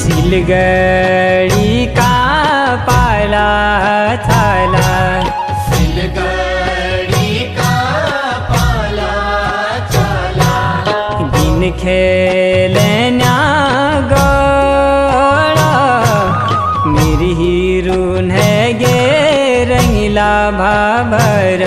सिलगड़ी का पाला थाला, सिलगड़ी का पाला थाला। दिन खेलन्या गड़ा मेरी हीरून है गे रंगीला भाभर।